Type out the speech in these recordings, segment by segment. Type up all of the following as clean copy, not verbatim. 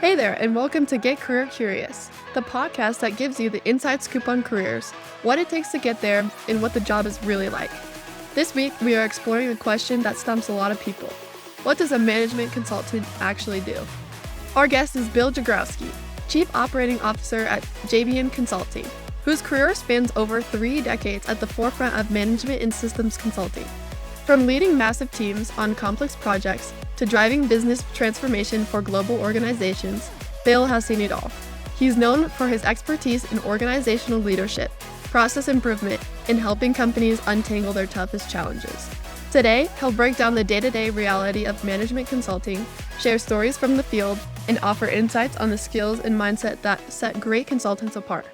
Hey there, and welcome to Get Career Curious, the podcast that gives you the inside scoop on careers, what it takes to get there, and what the job is really like. This week, we are exploring a question that stumps a lot of people. What does a management consultant actually do? Our guest is Bill Jagrowski, Chief Operating Officer at Jabian Consulting, whose career spans over 3 decades at the forefront of management and systems consulting. From leading massive teams on complex projects to driving business transformation for global organizations, Bill has seen it all. He's known for his expertise in organizational leadership, process improvement, and helping companies untangle their toughest challenges. Today, he'll break down the day-to-day reality of management consulting, share stories from the field, and offer insights on the skills and mindset that set great consultants apart.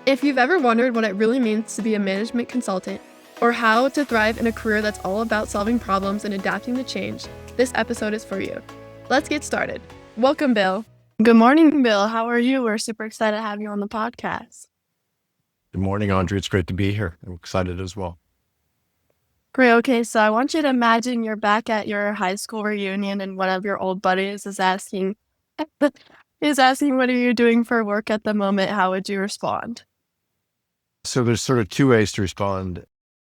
If you've ever wondered what it really means to be a management consultant, or how to thrive in a career that's all about solving problems and adapting to change, this episode is for you. Let's get started. Welcome, Bill. Good morning, Bill. How are you? We're super excited to have you on the podcast. Good morning, Audrey. It's great to be here. I'm excited as well. Great. Okay, so I want you to imagine you're back at your high school reunion and one of your old buddies is asking, what are you doing for work at the moment? How would you respond? So there's sort of two ways to respond.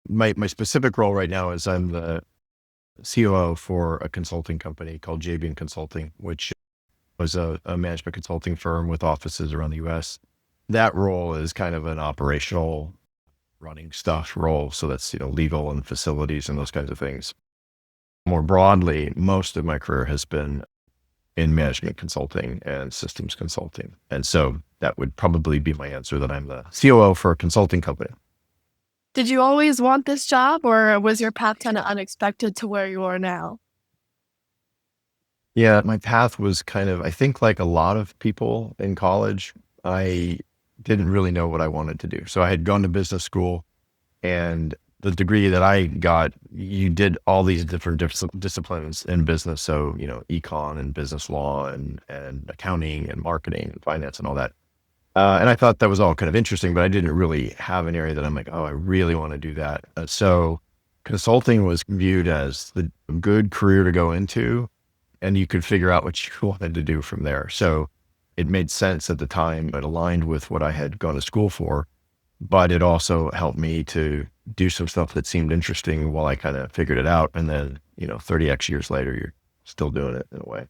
My specific role right now is I'm the COO for a consulting company called Jabian Consulting, which was a management consulting firm with offices around the US. That role is kind of an operational running stuff role. So that's, legal and facilities and those kinds of things. More broadly, most of my career has been in management consulting and systems consulting. And so that would probably be my answer, that I'm the COO for a consulting company. Did you always want this job, or was your path kind of unexpected to where you are now? Yeah, my path was kind of, I think like a lot of people in college, I didn't really know what I wanted to do. So I had gone to business school, and the degree that I got, you did all these different disciplines in business. So, econ and business law and accounting and marketing and finance and all that. And I thought that was all kind of interesting, but I didn't really have an area that I'm like, oh, I really want to do that. So consulting was viewed as the good career to go into, and you could figure out what you wanted to do from there. So it made sense at the time. It aligned with what I had gone to school for, but it also helped me to do some stuff that seemed interesting while I kind of figured it out. And then, 30x years later, you're still doing it in a way.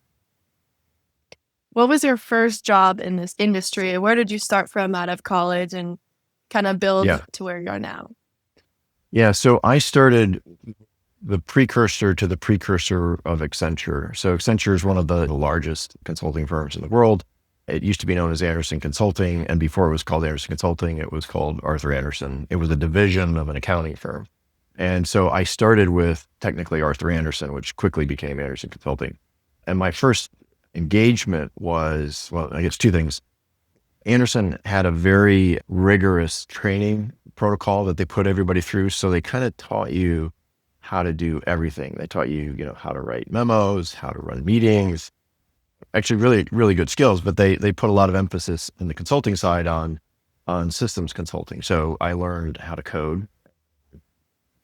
What was your first job in this industry? Where did you start from out of college and kind of build to where you are now? Yeah, so I started the precursor to the precursor of Accenture. So Accenture is one of the largest consulting firms in the world. It used to be known as Andersen Consulting, and before it was called Andersen Consulting, it was called Arthur Andersen. It was a division of an accounting firm. And so I started with technically Arthur Andersen, which quickly became Andersen Consulting. And my first engagement was, well, I guess two things. Andersen had a very rigorous training protocol that they put everybody through. So they kind of taught you how to do everything. They taught you, how to write memos, how to run meetings, actually really, really good skills, but they put a lot of emphasis in the consulting side on systems consulting. So I learned how to code,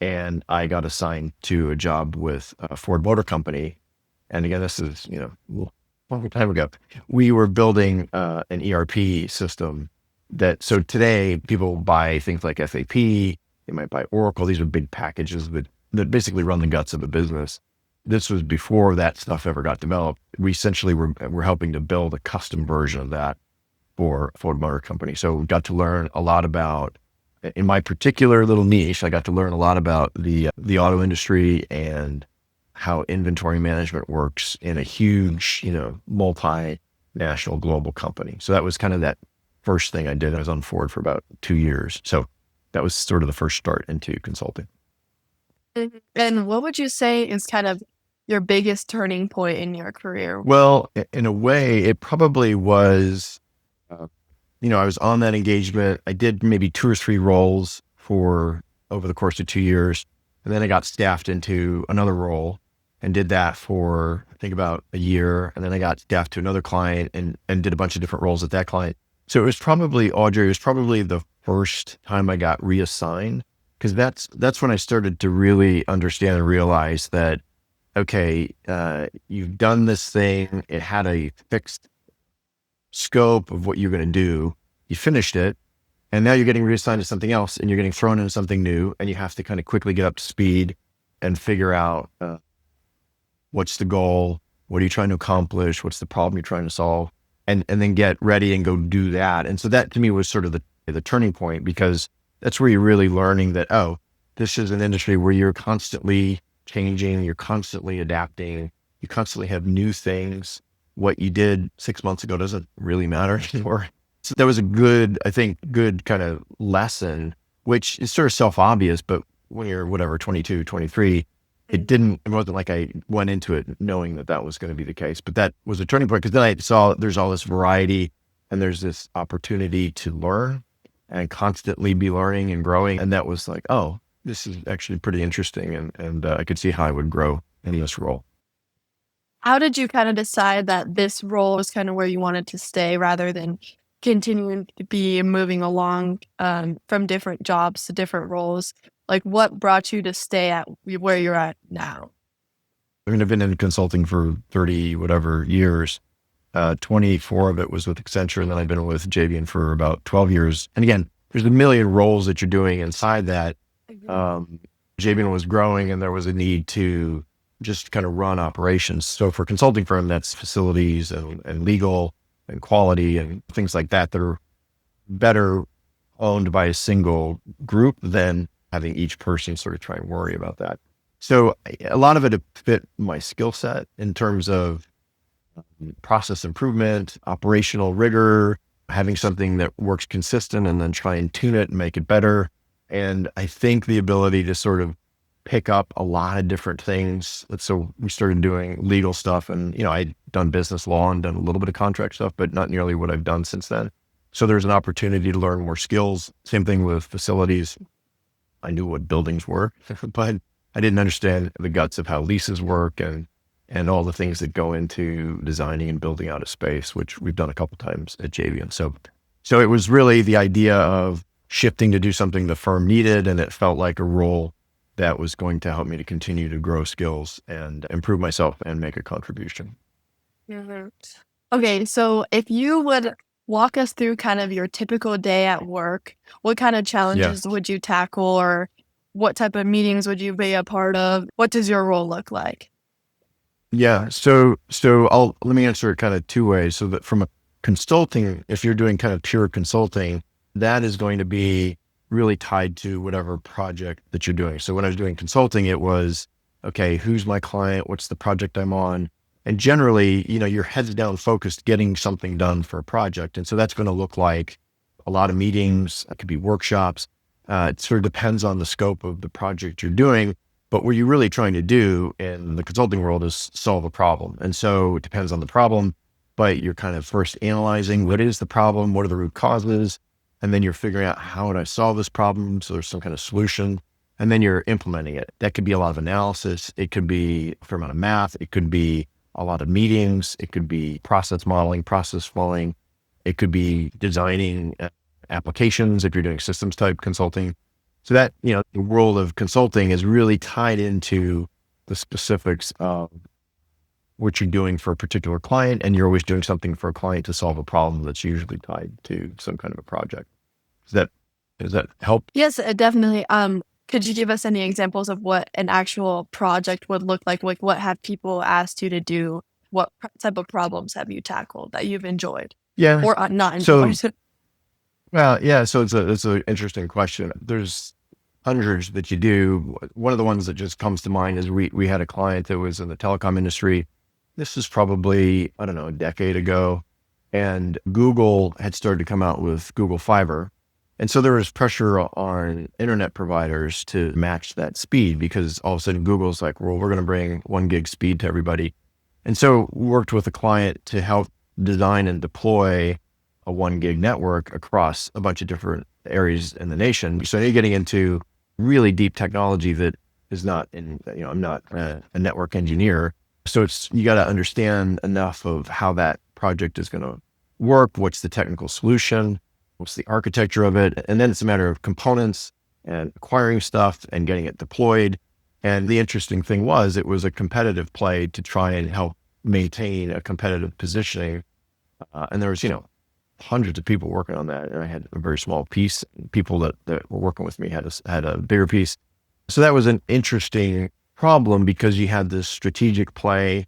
and I got assigned to a job with Ford Motor Company. And again, this is, long time ago. We were building an ERP system so today people buy things like SAP, they might buy Oracle. These are big packages that basically run the guts of a business. This was before that stuff ever got developed. We essentially were helping to build a custom version of that for Ford Motor Company. So we got to learn a lot about, in my particular little niche, I got to learn a lot about the auto industry and how inventory management works in a huge, multinational global company. So that was kind of that first thing I did. I was on Ford for about 2 years. So that was sort of the first start into consulting. And what would you say is kind of your biggest turning point in your career? Well, in a way, it probably was, I was on that engagement. I did maybe 2 or 3 roles over the course of 2 years. And then I got staffed into another role and did that for, I think, about a year. And then I got staffed to another client and did a bunch of different roles at that client. So it was probably, Audrey, the first time I got reassigned, because that's when I started to really understand and realize that, okay, you've done this thing. It had a fixed scope of what you're going to do. You finished it, and now you're getting reassigned to something else, and you're getting thrown into something new, and you have to kind of quickly get up to speed and figure out what's the goal, what are you trying to accomplish, what's the problem you're trying to solve, and then get ready and go do that. And so that to me was sort of the turning point, because that's where you're really learning that, oh, this is an industry where you're constantly changing, you're constantly adapting, you constantly have new things. What you did 6 months ago doesn't really matter anymore. So that was a good kind of lesson, which is sort of self-obvious, but when you're 22, 23, it wasn't like I went into it knowing that was going to be the case, but that was a turning point, because then I saw there's all this variety and there's this opportunity to learn and constantly be learning and growing. And that was like, oh, this is actually pretty interesting. And I could see how I would grow in this role. How did you kind of decide that this role was kind of where you wanted to stay rather than continuing to be moving along from different jobs to different roles? Like, what brought you to stay at where you're at now? I mean, I've been in consulting for 30 whatever years. 24 of it was with Accenture, and then I've been with Jabian for about 12 years. And again, there's a million roles that you're doing inside that. Jabian was growing, and there was a need to just kind of run operations. So for a consulting firm, that's facilities and legal and quality and things like that are better owned by a single group than having each person sort of try and worry about that. So a lot of it fit my skill set in terms of process improvement, operational rigor, having something that works consistent and then try and tune it and make it better. And I think the ability to sort of pick up a lot of different things. So we started doing legal stuff, and, I'd done business law and done a little bit of contract stuff, but not nearly what I've done since then. So there's an opportunity to learn more skills. Same thing with facilities. I knew what buildings were, but I didn't understand the guts of how leases work and all the things that go into designing and building out a space, which we've done a couple times at Jabian. So it was really the idea of shifting to do something the firm needed, and it felt like a role that was going to help me to continue to grow skills and improve myself and make a contribution. Mm-hmm. Okay, so if you would walk us through kind of your typical day at work, what kind of challenges would you tackle, or what type of meetings would you be a part of? What does your role look like? Yeah, so let me answer it kind of two ways. So that from a consulting, if you're doing kind of pure consulting, that is going to be really tied to whatever project that you're doing. So when I was doing consulting, it was, okay, who's my client? What's the project I'm on? And generally, you're heads down focused, getting something done for a project. And so that's going to look like a lot of meetings. It could be workshops. It sort of depends on the scope of the project you're doing. But what you're really trying to do in the consulting world is solve a problem. And so it depends on the problem, but you're kind of first analyzing what is the problem, what are the root causes, and then you're figuring out, how would I solve this problem? So there's some kind of solution, and then you're implementing it. That could be a lot of analysis. It could be a fair amount of math. It could be a lot of meetings. It could be process modeling, process flowing. It could be designing applications if you're doing systems type consulting. So that, the world of consulting is really tied into the specifics of what you're doing for a particular client, and you're always doing something for a client to solve a problem that's usually tied to some kind of a project. Does that help? Yes, definitely. Could you give us any examples of what an actual project would look like? Like, what have people asked you to do? What type of problems have you tackled that you've enjoyed? Yeah. Or not enjoyed? Well, yeah. So it's an interesting question. There's hundreds that you do. One of the ones that just comes to mind is we had a client that was in the telecom industry. This is probably, I don't know, a decade ago. And Google had started to come out with Google Fiber. And so there was pressure on internet providers to match that speed, because all of a sudden Google's like, well, we're going to bring 1 gig speed to everybody. And so we worked with a client to help design and deploy a 1 gig network across a bunch of different areas in the nation. So you're getting into really deep technology that is not I'm not a network engineer. So you got to understand enough of how that project is going to work. What's the technical solution? What's the architecture of it? And then it's a matter of components and acquiring stuff and getting it deployed. And the interesting thing was, it was a competitive play to try and help maintain a competitive positioning And there was, hundreds of people working on that. And I had a very small piece. People that were working with me had a bigger piece. So that was an interesting problem because you had this strategic play,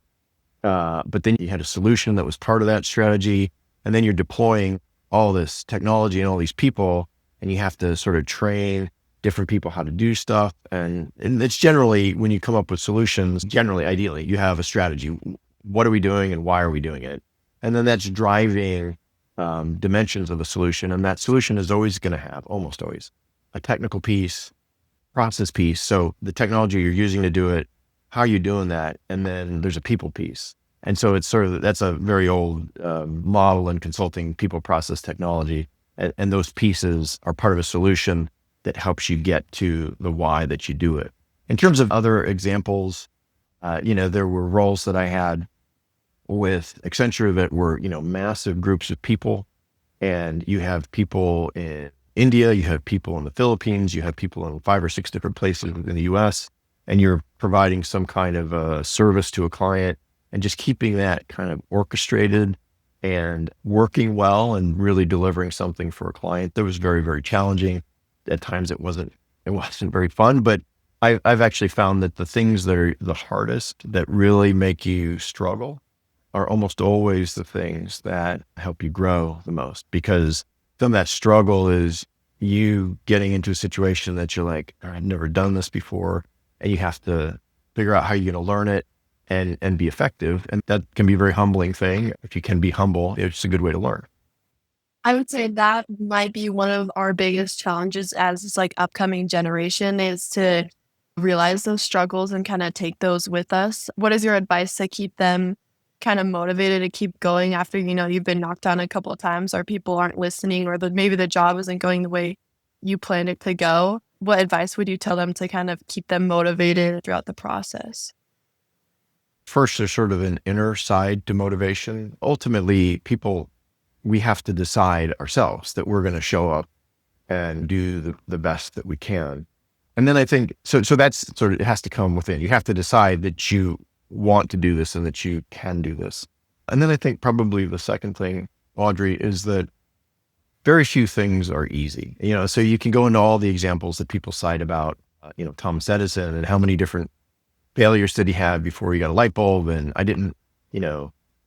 but then you had a solution that was part of that strategy. And then you're deploying all this technology and all these people, and you have to sort of train different people how to do stuff. And it's generally, when you come up with solutions, ideally, you have a strategy. What are we doing and why are we doing it? And then that's driving dimensions of a solution. And that solution is always going to have, almost always, a technical piece, process piece. So the technology you're using to do it, how are you doing that? And then there's a people piece. And so it's that's a very old model in consulting, people, process, technology. And those pieces are part of a solution that helps you get to the why that you do it. In terms of other examples, there were roles that I had with Accenture that were, massive groups of people. And you have people in India, you have people in the Philippines, you have people in 5 or 6 different places in the US, and you're providing some kind of a service to a client, and just keeping that kind of orchestrated and working well and really delivering something for a client. That was very, very challenging. At times it wasn't very fun, but I've actually found that the things that are the hardest, that really make you struggle, are almost always the things that help you grow the most, because some of that struggle is you getting into a situation that you're like, I've never done this before, and you have to figure out how you're going to learn it and be effective. And that can be a very humbling thing. If you can be humble, it's a good way to learn. I would say that might be one of our biggest challenges as this upcoming generation, is to realize those struggles and kind of take those with us. What is your advice to keep them kind of motivated to keep going after, you've been knocked down a couple of times, or people aren't listening, or maybe the job isn't going the way you planned it to go? What advice would you tell them to kind of keep them motivated throughout the process? First, there's sort of an inner side to motivation. Ultimately, we have to decide ourselves that we're going to show up and do the best that we can. And then I think, so that's sort of, it has to come within. You have to decide that you want to do this and that you can do this. And then I think probably the second thing, Audrey, is that very few things are easy. So you can go into all the examples that people cite about, Thomas Edison and how many different failures did he have before he got a light bulb. And I didn't,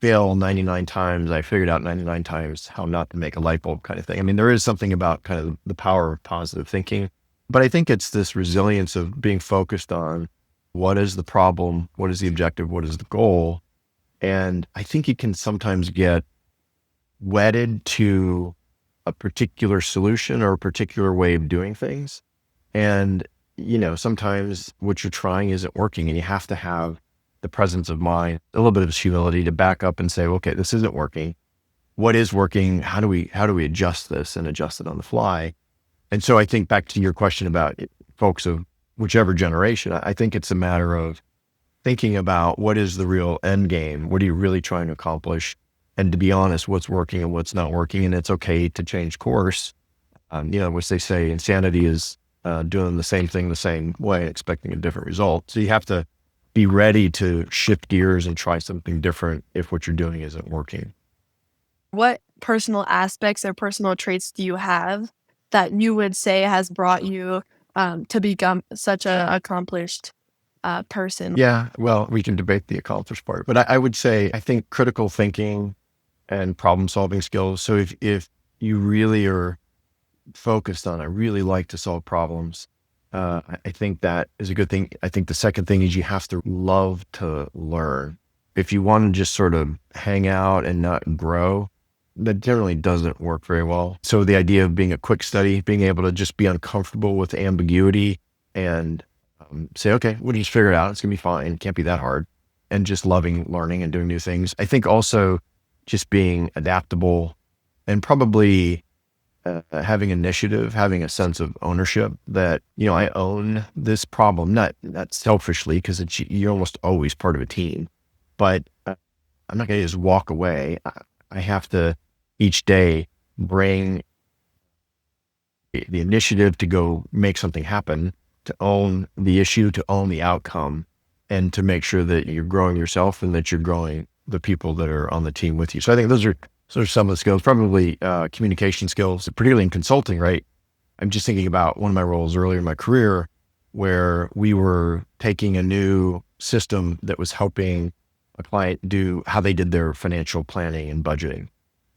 fail 99 times. I figured out 99 times how not to make a light bulb, kind of thing. I mean, there is something about kind of the power of positive thinking, but I think it's this resilience of being focused on what is the problem, what is the objective, what is the goal. And I think you can sometimes get wedded to a particular solution or a particular way of doing things. And, sometimes what you're trying isn't working, and you have to have the presence of mind, a little bit of humility to back up and say, okay, this isn't working. What is working? How do we adjust this and adjust it on the fly? And so I think back to your question about folks of whichever generation, I think it's a matter of thinking about what is the real end game? What are you really trying to accomplish? And to be honest, what's working and what's not working. And it's okay to change course. Which they say insanity is doing the same thing the same way, expecting a different result. So you have to be ready to shift gears and try something different if what you're doing isn't working. What personal aspects or personal traits do you have that you would say has brought you to become such an accomplished person? Yeah, well, we can debate the accomplished part, but I would say, I think critical thinking and problem solving skills. So if you really are focused on, I really like to solve problems, I think that is a good thing. I think the second thing is you have to love to learn. If you want to just sort of hang out and not grow, that generally doesn't work very well. So the idea of being a quick study, being able to just be uncomfortable with ambiguity and say, okay, we'll just figure it out. It's going to be fine. It can't be that hard. And just loving learning and doing new things. I think also just being adaptable and probably having initiative, having a sense of ownership that, I own this problem, not selfishly, because you're almost always part of a team, but I'm not going to just walk away. I have to each day bring the initiative to go make something happen, to own the issue, to own the outcome, and to make sure that you're growing yourself and that you're growing the people that are on the team with you. So I think those are So there's some of the skills, probably communication skills, particularly in consulting, right? I'm just thinking about one of my roles earlier in my career where we were taking a new system that was helping a client do how they did their financial planning and budgeting.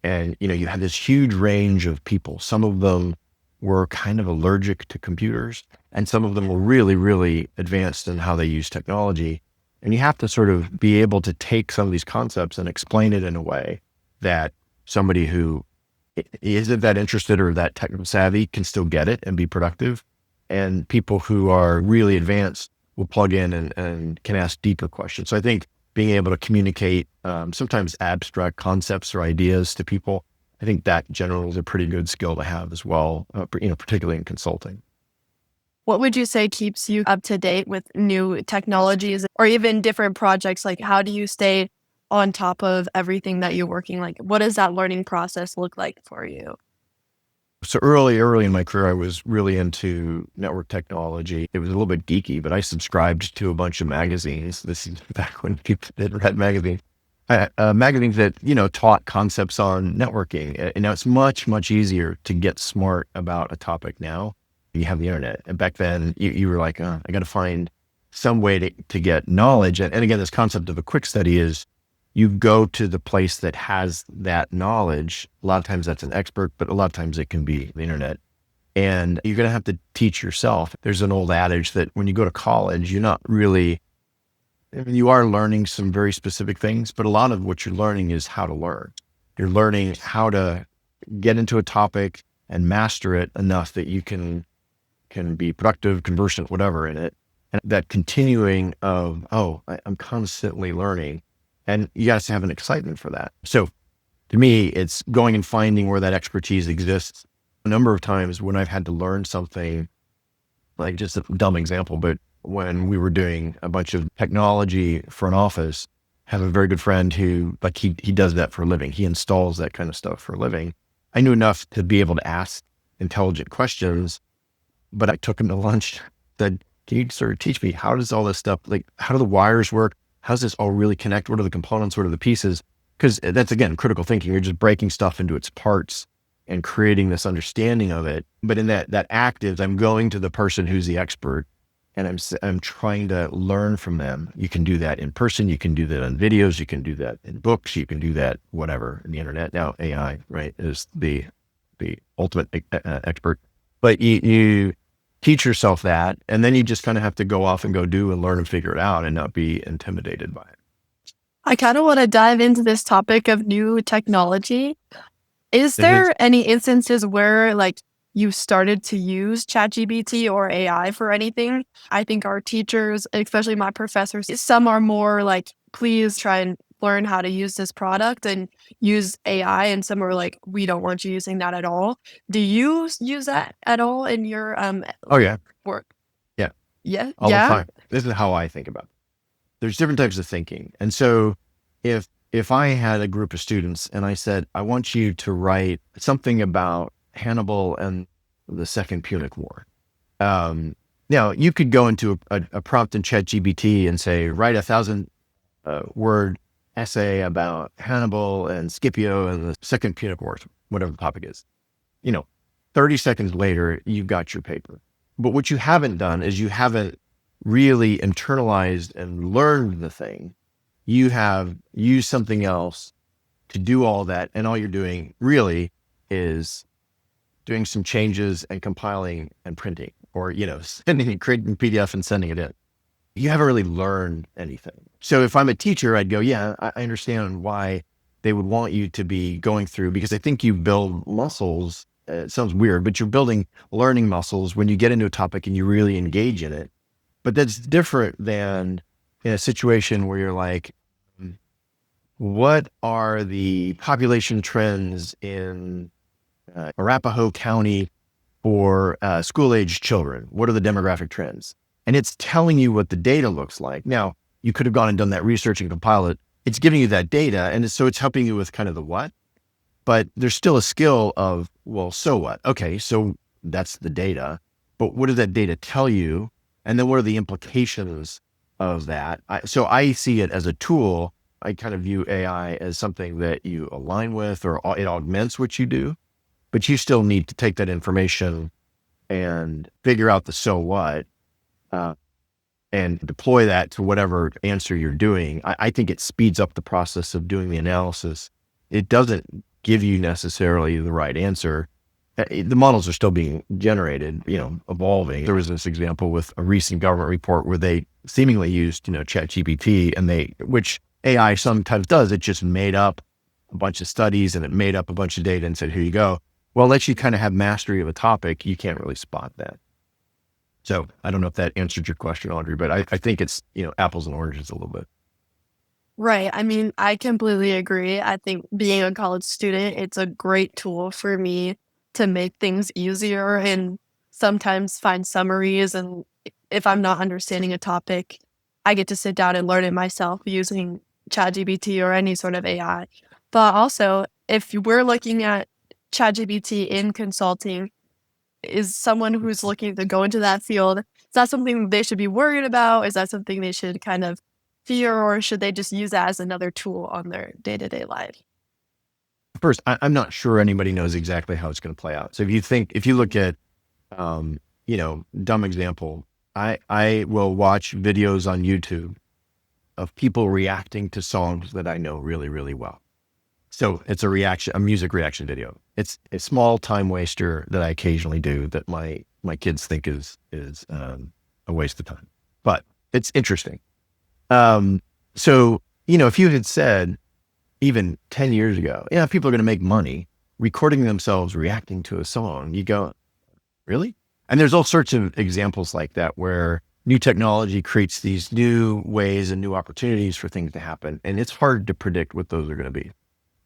And, you had this huge range of people. Some of them were kind of allergic to computers, and some of them were really, really advanced in how they use technology. And you have to sort of be able to take some of these concepts and explain it in a way that somebody who isn't that interested or that technical savvy can still get it and be productive. And people who are really advanced will plug in and can ask deeper questions. So I think being able to communicate sometimes abstract concepts or ideas to people, I think that generally is a pretty good skill to have as well, particularly in consulting. What would you say keeps you up to date with new technologies or even different projects? Like, how do you stay on top of everything that you're working? Like, what does that learning process look like for you? So early in my career, I was really into network technology. It was a little bit geeky, but I subscribed to a bunch of magazines. This is back when people did read magazines. Magazines that, taught concepts on networking. And now it's much, much easier to get smart about a topic now. You have the internet. And back then you were like, I got to find some way to get knowledge. And again, this concept of a quick study is you go to the place that has that knowledge. A lot of times that's an expert, but a lot of times it can be the internet. And you're going to have to teach yourself. There's an old adage that when you go to college, you're not really, you are learning some very specific things, but a lot of what you're learning is how to learn. You're learning how to get into a topic and master it enough that you can be productive, conversant, whatever in it. And that continuing of, I'm constantly learning. And you got to have an excitement for that. So to me, it's going and finding where that expertise exists. A number of times when I've had to learn something, like just a dumb example, but when we were doing a bunch of technology for an office, I have a very good friend who, he does that for a living. He installs that kind of stuff for a living. I knew enough to be able to ask intelligent questions, but I took him to lunch, said, can you sort of teach me, how does all this stuff, how do the wires work? How does this all really connect? What are the components? What are the pieces? Because that's, again, critical thinking. You're just breaking stuff into its parts and creating this understanding of it. But in that act is I'm going to the person who's the expert and I'm trying to learn from them. You can do that in person. You can do that on videos. You can do that in books. You can do that, whatever, in the internet. Now, AI, right, is the ultimate expert. But you teach yourself that, and then you just kind of have to go off and go do and learn and figure it out and not be intimidated by it. I kind of want to dive into this topic of new technology. Is there any instances where you started to use ChatGPT or AI for anything? I think our teachers, especially my professors, some are more like, please try and learn how to use this product and use AI. And some are like, we don't want you using that at all. Do you use that at all in your Oh yeah, work? yeah, Yeah. all the time. This is how I think about it. There's different types of thinking. And so if I had a group of students and I said, I want you to write something about Hannibal and the Second Punic War. Now you could go into a prompt in ChatGPT and say, write 1,000 word essay about Hannibal and Scipio and the Second Punic War, whatever the topic is. 30 seconds later, you've got your paper. But what you haven't done is you haven't really internalized and learned the thing. You have used something else to do all that. And all you're doing really is doing some changes and compiling and printing, or, creating PDF and sending it in. You haven't really learned anything. So if I'm a teacher, I'd go, yeah, I understand why they would want you to be going through, because I think you build muscles. It sounds weird, but you're building learning muscles when you get into a topic and you really engage in it. But that's different than in a situation where you're like, what are the population trends in Arapahoe County for school-aged children? What are the demographic trends? And it's telling you what the data looks like. Now, you could have gone and done that research and compiled it. It's giving you that data. And so it's helping you with kind of the what, but there's still a skill of, well, so what? Okay, so that's the data, but what does that data tell you? And then what are the implications of that? So I see it as a tool I kind of view AI as something that you align with, or it augments what you do, but you still need to take that information and figure out the so what, uh, and deploy that to whatever answer you're doing. I think it speeds up the process of doing the analysis. It doesn't give you necessarily the right answer. The models are still being generated, evolving. There was this example with a recent government report where they seemingly used, ChatGPT, and which AI sometimes does, it just made up a bunch of studies and it made up a bunch of data and said, here you go. Well, unless you kind of have mastery of a topic, you can't really spot that. So I don't know if that answered your question, Audrey, but I think it's, apples and oranges a little bit. Right. I mean, I completely agree. I think being a college student, it's a great tool for me to make things easier and sometimes find summaries. And if I'm not understanding a topic, I get to sit down and learn it myself using ChatGPT or any sort of AI. But also, if we're looking at ChatGPT in consulting, is someone who's looking to go into that field, is that something they should be worried about? Is that something they should kind of fear, or should they just use that as another tool on their day-to-day life? First, I'm not sure anybody knows exactly how it's going to play out. So if you look at, dumb example, I will watch videos on YouTube of people reacting to songs that I know really, really well. So it's a music reaction video. It's a small time waster that I occasionally do that my kids think is a waste of time, but it's interesting. So, if you had said even 10 years ago, people are going to make money recording themselves reacting to a song, you go, really? And there's all sorts of examples like that where new technology creates these new ways and new opportunities for things to happen. And it's hard to predict what those are going to be.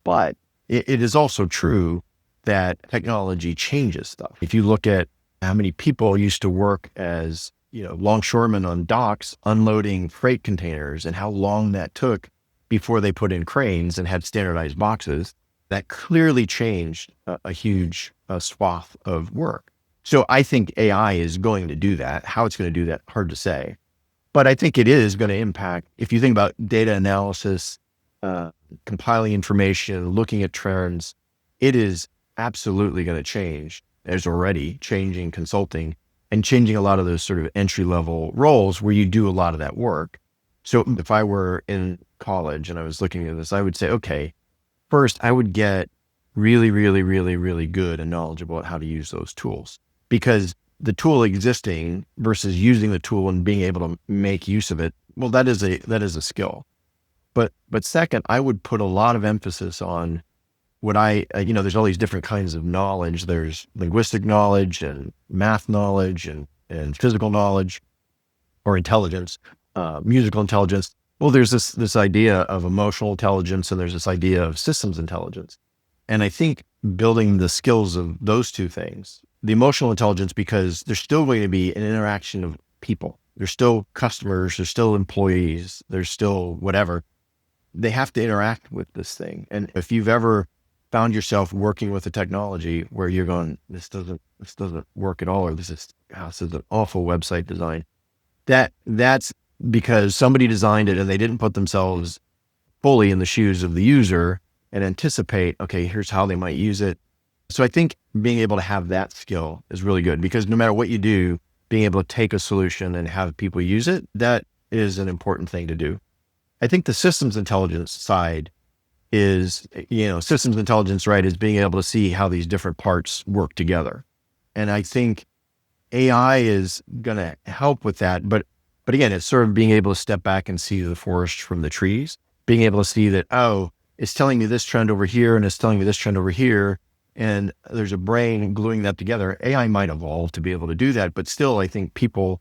But it is also true that technology changes stuff. If you look at how many people used to work as, longshoremen on docks, unloading freight containers, and how long that took before they put in cranes and had standardized boxes, that clearly changed a huge swath of work. So I think AI is going to do that. How it's going to do that, hard to say. But I think it is going to impact, if you think about data analysis, compiling information, looking at trends, it is absolutely going to change. There's already changing consulting and changing a lot of those sort of entry-level roles where you do a lot of that work. So if I were in college and I was looking at this, I would say, okay, first I would get really, really, really, really good and knowledgeable at how to use those tools, because the tool existing versus using the tool and being able to make use of it, well, that is a skill. But second, I would put a lot of emphasis on what there's all these different kinds of knowledge. There's linguistic knowledge and math knowledge and physical knowledge or intelligence, musical intelligence. Well, there's this idea of emotional intelligence and there's this idea of systems intelligence. And I think building the skills of those two things, the emotional intelligence, because there's still going to be an interaction of people. There's still customers, there's still employees, there's still whatever. They have to interact with this thing. And if you've ever found yourself working with a technology where you're going, this doesn't work at all, or this is an awful website design, that's because somebody designed it and they didn't put themselves fully in the shoes of the user and anticipate, okay, here's how they might use it. So I think being able to have that skill is really good, because no matter what you do, being able to take a solution and have people use it, that is an important thing to do. I think the systems intelligence side is, systems intelligence, right, is being able to see how these different parts work together. And I think AI is going to help with that. But again, it's sort of being able to step back and see the forest from the trees, being able to see that, oh, it's telling me this trend over here and it's telling me this trend over here. And there's a brain gluing that together. AI might evolve to be able to do that. But still, I think people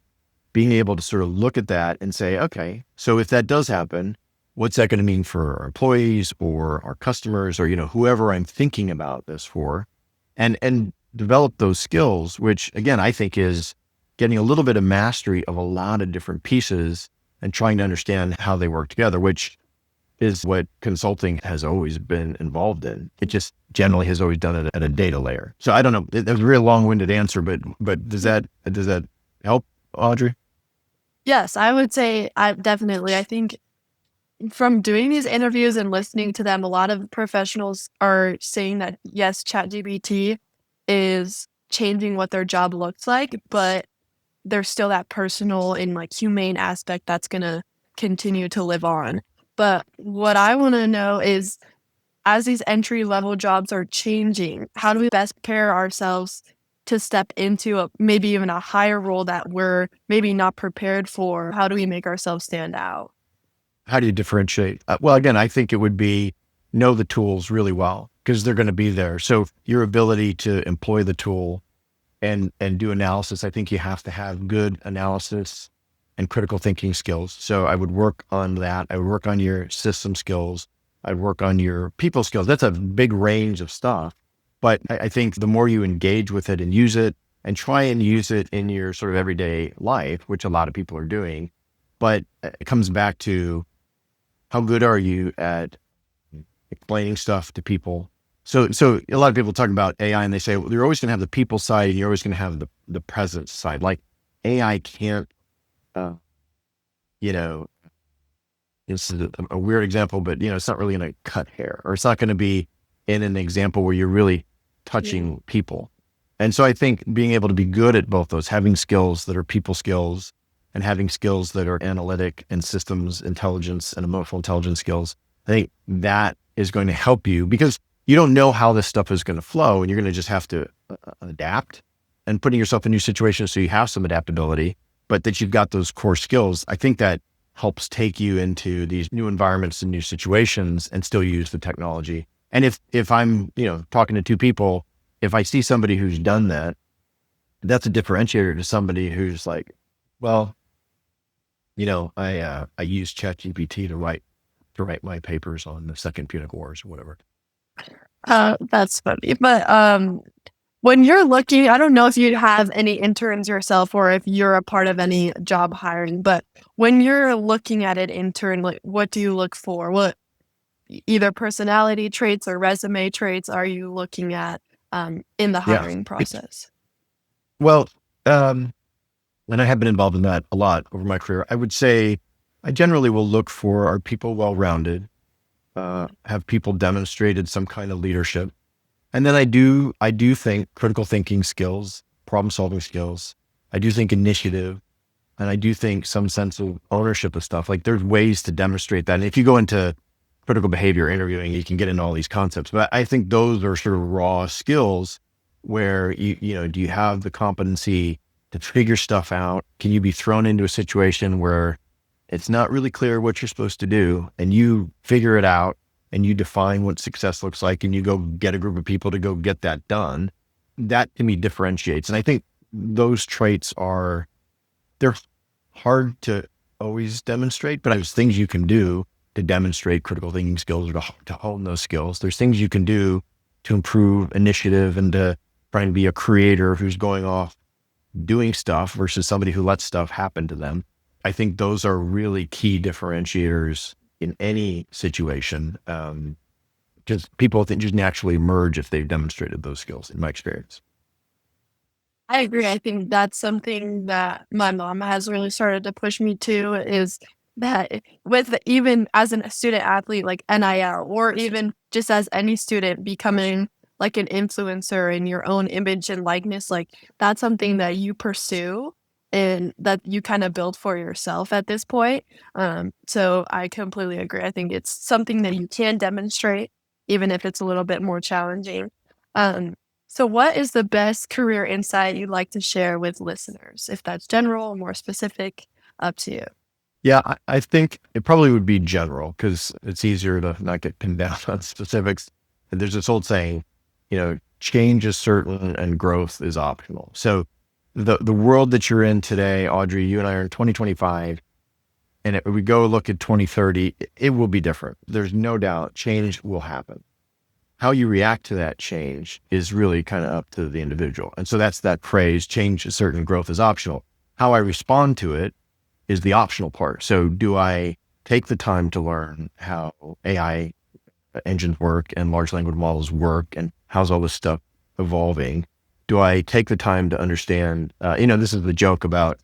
being able to sort of look at that and say, okay, so if that does happen, what's that going to mean for our employees or our customers or, whoever I'm thinking about this for, and develop those skills, which again, I think is getting a little bit of mastery of a lot of different pieces and trying to understand how they work together, which is what consulting has always been involved in. It just generally has always done it at a data layer. So I don't know, that was a real long-winded answer, but does that help, Audrey? Yes, I would say I think from doing these interviews and listening to them, a lot of professionals are saying that yes, ChatGPT is changing what their job looks like, but there's still that personal and like humane aspect that's going to continue to live on. But what I want to know is, as these entry level jobs are changing, how do we best prepare ourselves to step into maybe even a higher role that we're maybe not prepared for? How do we make ourselves stand out? How do you differentiate? Well, again, I think it would be know the tools really well because they're going to be there. So your ability to employ the tool and do analysis, I think you have to have good analysis and critical thinking skills. So I would work on that. I would work on your system skills. I'd work on your people skills. That's a big range of stuff. But I think the more you engage with it and use it and try and use it in your sort of everyday life, which a lot of people are doing, but it comes back to how good are you at explaining stuff to people? So a lot of people talk about AI and they say, well, you're always going to have the people side and you're always going to have the presence side. Like AI can't, this is a weird example, but it's not really going to cut hair, or it's not going to be in an example where you're really touching people. And so I think being able to be good at both those, having skills that are people skills and having skills that are analytic and systems intelligence and emotional intelligence skills, I think that is going to help you because you don't know how this stuff is going to flow and you're going to just have to adapt and putting yourself in new situations so you have some adaptability, but that you've got those core skills. I think that helps take you into these new environments and new situations and still use the technology. And if I'm, talking to two people, if I see somebody who's done that, that's a differentiator to somebody who's like, well, I use ChatGPT to write my papers on the Second Punic Wars or whatever. That's funny. But when you're looking, I don't know if you have any interns yourself or if you're a part of any job hiring, but when you're looking at an intern, like what do you look for? What either personality traits or resume traits are you looking at in the hiring process? Well, and I have been involved in that a lot over my career. I would say I generally will look for, are people well-rounded? Have people demonstrated some kind of leadership? And then I do think critical thinking skills, problem solving skills. I do think initiative, and I do think some sense of ownership of stuff. Like there's ways to demonstrate that. And if you go into critical behavior interviewing, you can get into all these concepts. But I think those are sort of raw skills where do you have the competency to figure stuff out? Can you be thrown into a situation where it's not really clear what you're supposed to do and you figure it out and you define what success looks like and you go get a group of people to go get that done? That to me differentiates. And I think those traits they're hard to always demonstrate, but there's things you can do to demonstrate critical thinking skills or to hone those skills. There's things you can do to improve initiative and to try and be a creator who's going off doing stuff versus somebody who lets stuff happen to them. I think those are really key differentiators in any situation. Because people just naturally emerge if they've demonstrated those skills, in my experience. I agree. I think that's something that my mom has really started to push me to, is that with even as a student athlete, like NIL, or even just as any student becoming like an influencer in your own image and likeness, like that's something that you pursue and that you kind of build for yourself at this point. So I completely agree. I think it's something that you can demonstrate, even if it's a little bit more challenging. So what is the best career insight you'd like to share with listeners? If that's general or more specific, up to you. Yeah, I think it probably would be general because it's easier to not get pinned down on specifics. And there's this old saying, change is certain and growth is optional. So the world that you're in today, Audrey, you and I are in 2025, and if we go look at 2030, it will be different. There's no doubt change will happen. How you react to that change is really kind of up to the individual. And so that's that phrase, change is certain, growth is optional. How I respond to it is the optional part. So do I take the time to learn how AI engines work and large language models work and how's all this stuff evolving? Do I take the time to understand, this is the joke about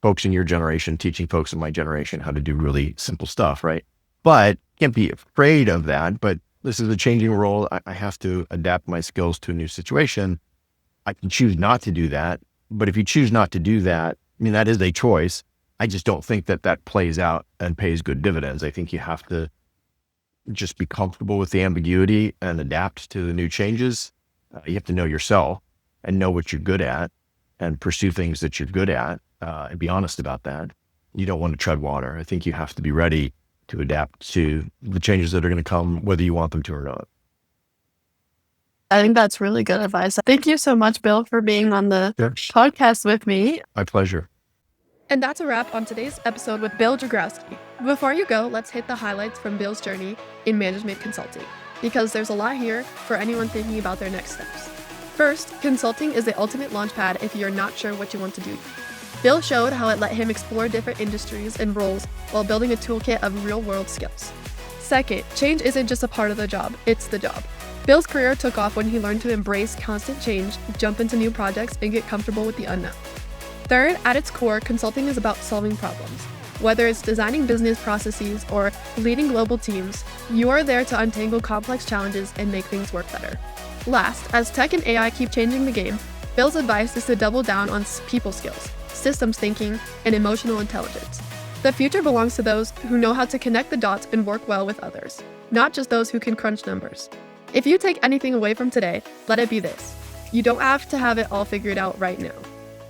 folks in your generation teaching folks in my generation how to do really simple stuff, right? But can't be afraid of that. But this is a changing world. I have to adapt my skills to a new situation. I can choose not to do that. But if you choose not to do that, I mean, that is a choice. I just don't think that plays out and pays good dividends. I think you have to just be comfortable with the ambiguity and adapt to the new changes. You have to know yourself and know what you're good at and pursue things that you're good at and be honest about that. You don't want to tread water. I think you have to be ready to adapt to the changes that are going to come, whether you want them to or not. I think that's really good advice. Thank you so much, Bill, for being on the podcast with me. My pleasure. And that's a wrap on today's episode with Bill Jagrowski. Before you go, let's hit the highlights from Bill's journey in management consulting, because there's a lot here for anyone thinking about their next steps. First, consulting is the ultimate launchpad if you're not sure what you want to do. Bill showed how it let him explore different industries and roles while building a toolkit of real-world skills. Second, change isn't just a part of the job, it's the job. Bill's career took off when he learned to embrace constant change, jump into new projects, and get comfortable with the unknown. Third, at its core, consulting is about solving problems. Whether it's designing business processes or leading global teams, you are there to untangle complex challenges and make things work better. Last, as tech and AI keep changing the game, Bill's advice is to double down on people skills, systems thinking, and emotional intelligence. The future belongs to those who know how to connect the dots and work well with others, not just those who can crunch numbers. If you take anything away from today, let it be this: you don't have to have it all figured out right now.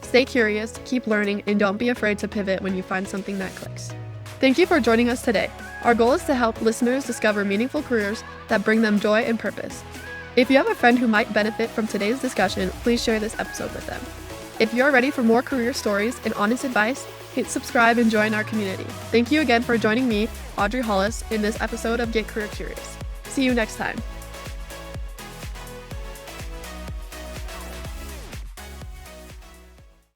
Stay curious, keep learning, and don't be afraid to pivot when you find something that clicks. Thank you for joining us today. Our goal is to help listeners discover meaningful careers that bring them joy and purpose. If you have a friend who might benefit from today's discussion, please share this episode with them. If you're ready for more career stories and honest advice, hit subscribe and join our community. Thank you again for joining me, Audrey Hollis, in this episode of Get Career Curious. See you next time.